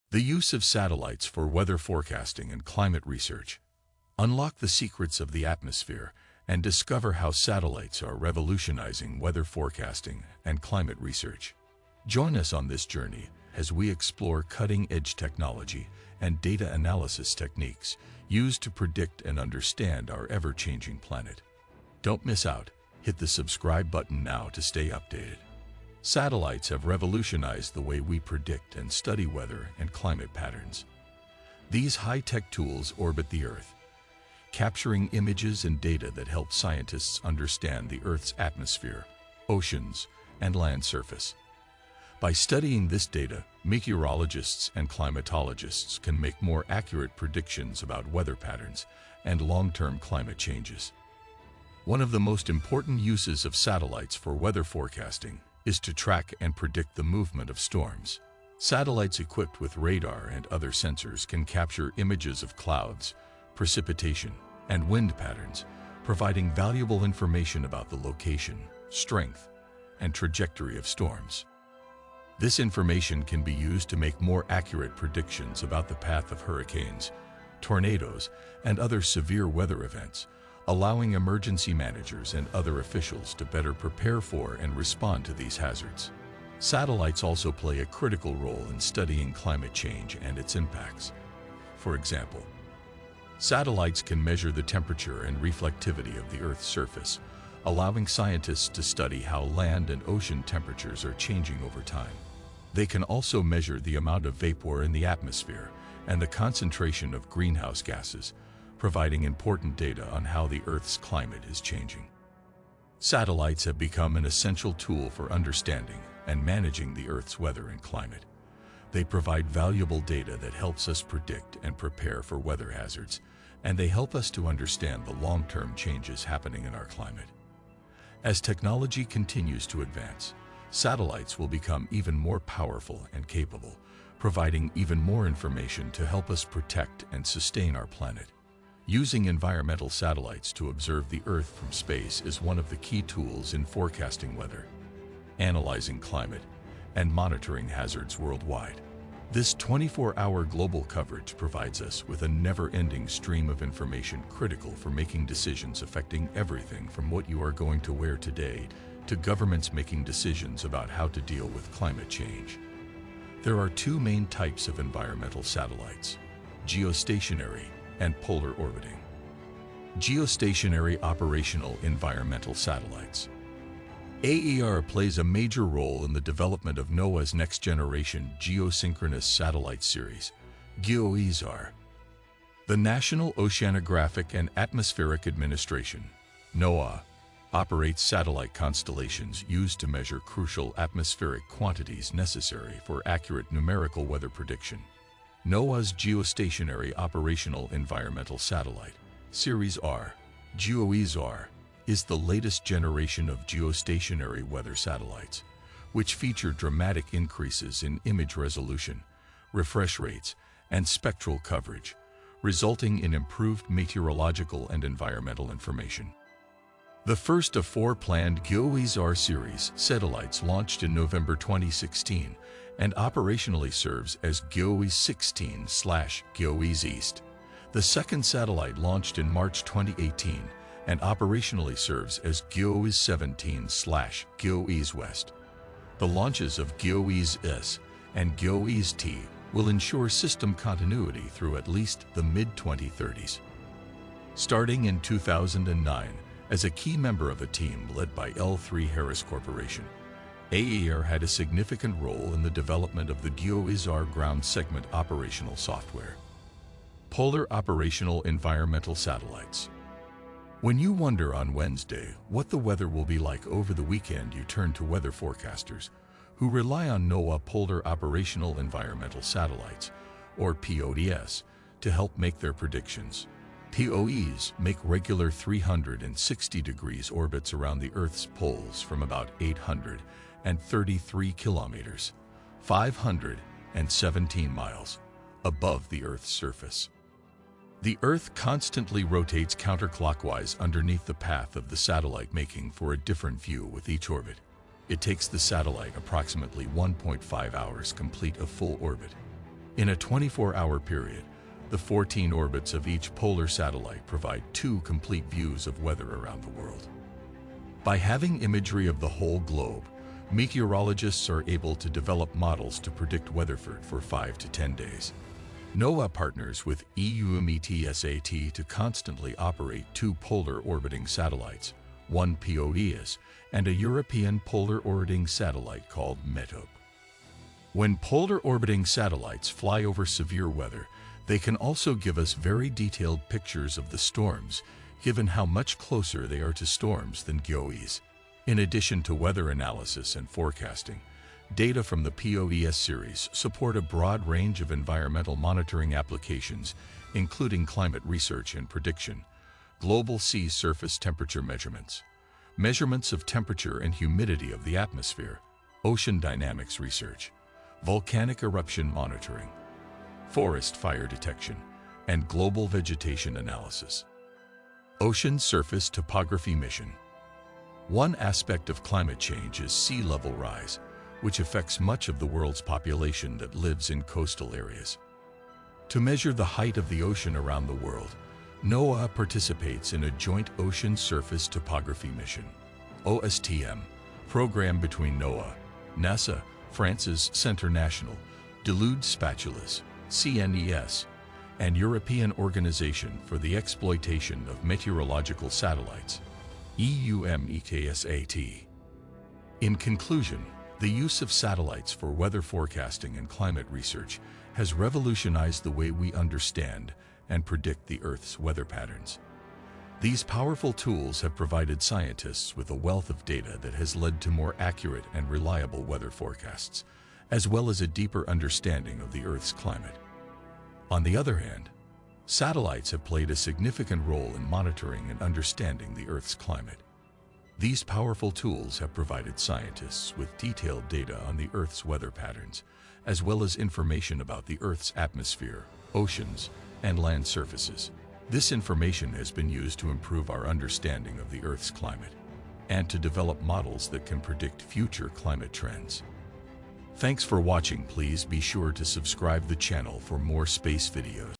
The use of satellites for weather forecasting and climate research. Unlock the secrets of the atmosphere and discover how satellites are revolutionizing weather forecasting and climate research. Join us on this journey as we explore cutting-edge technology and data analysis techniques used to predict and understand our ever-changing planet. Don't miss out. Hit the subscribe button now to stay updated. Satellites have revolutionized the way we predict and study weather and climate patterns. These high-tech tools orbit the Earth, capturing images and data that help scientists understand the Earth's atmosphere, oceans, and land surface. By studying this data, meteorologists and climatologists can make more accurate predictions about weather patterns and long-term climate changes. One of the most important uses of satellites for weather forecasting is to track and predict the movement of storms. Satellites equipped with radar and other sensors can capture images of clouds, precipitation, and wind patterns, providing valuable information about the location, strength, and trajectory of storms. This information can be used to make more accurate predictions about the path of hurricanes, tornadoes, and other severe weather events, allowing emergency managers and other officials to better prepare for and respond to these hazards. Satellites also play a critical role in studying climate change and its impacts. For example, satellites can measure the temperature and reflectivity of the Earth's surface, allowing scientists to study how land and ocean temperatures are changing over time. They can also measure the amount of vapor in the atmosphere and the concentration of greenhouse gases, providing important data on how the Earth's climate is changing. Satellites have become an essential tool for understanding and managing the Earth's weather and climate. They provide valuable data that helps us predict and prepare for weather hazards, and they help us to understand the long-term changes happening in our climate. As technology continues to advance, satellites will become even more powerful and capable, providing even more information to help us protect and sustain our planet. Using environmental satellites to observe the Earth from space is one of the key tools in forecasting weather, analyzing climate, and monitoring hazards worldwide. This 24-hour global coverage provides us with a never-ending stream of information critical for making decisions affecting everything from what you are going to wear today to governments making decisions about how to deal with climate change. There are two main types of environmental satellites: geostationary and polar orbiting. Geostationary operational environmental satellites. AER plays a major role in the development of NOAA's next-generation geosynchronous satellite series, GEOESAR. The National Oceanographic and Atmospheric Administration, NOAA, operates satellite constellations used to measure crucial atmospheric quantities necessary for accurate numerical weather prediction. NOAA's Geostationary Operational Environmental Satellite, Series R, GEOESAR, is the latest generation of geostationary weather satellites, which feature dramatic increases in image resolution, refresh rates, and spectral coverage, resulting in improved meteorological and environmental information. The first of four planned GEOESAR series satellites launched in November 2016 and operationally serves as GEOES-16/GEOES East. The second satellite launched in March 2018 and operationally serves as GEOES-17/GEOES West. The launches of GEOES-S and GEOES-T will ensure system continuity through at least the mid-2030s. Starting in 2009, as a key member of a team led by L3Harris Corporation, AER had a significant role in the development of the GEOESAR ground segment operational software. Polar Operational Environmental Satellites. When you wonder on Wednesday what the weather will be like over the weekend, you turn to weather forecasters who rely on NOAA Polar Operational Environmental Satellites, or POES, to help make their predictions. POEs make regular 360 degrees orbits around the Earth's poles from about 833 kilometers, 517 miles, above the Earth's surface. The Earth constantly rotates counterclockwise underneath the path of the satellite, making for a different view with each orbit. It takes the satellite approximately 1.5 hours to complete a full orbit. In a 24-hour period, the 14 orbits of each polar satellite provide 2 complete views of weather around the world. By having imagery of the whole globe, meteorologists are able to develop models to predict weather for 5 to 10 days. NOAA partners with EUMETSAT to constantly operate 2 polar orbiting satellites, one POES, and a European polar orbiting satellite called METOP. When polar orbiting satellites fly over severe weather, they can also give us very detailed pictures of the storms, given how much closer they are to storms than GEOEs. In addition to weather analysis and forecasting, data from the POES series support a broad range of environmental monitoring applications, including climate research and prediction, global sea surface temperature measurements, measurements of temperature and humidity of the atmosphere, ocean dynamics research, volcanic eruption monitoring, forest fire detection, and global vegetation analysis. Ocean surface topography mission. One aspect of climate change is sea level rise, which affects much of the world's population that lives in coastal areas. To measure the height of the ocean around the world, NOAA participates in a joint ocean surface topography mission, OSTM, program between NOAA, NASA, France's Centre National, Delude Spatulas, CNES, and European Organization for the Exploitation of Meteorological Satellites, EUMETSAT. In conclusion, the use of satellites for weather forecasting and climate research has revolutionized the way we understand and predict the Earth's weather patterns. These powerful tools have provided scientists with a wealth of data that has led to more accurate and reliable weather forecasts, as well as a deeper understanding of the Earth's climate. On the other hand, satellites have played a significant role in monitoring and understanding the Earth's climate. These powerful tools have provided scientists with detailed data on the Earth's weather patterns, as well as information about the Earth's atmosphere, oceans, and land surfaces. This information has been used to improve our understanding of the Earth's climate and to develop models that can predict future climate trends. Thanks for watching. Please be sure to subscribe the channel for more space videos.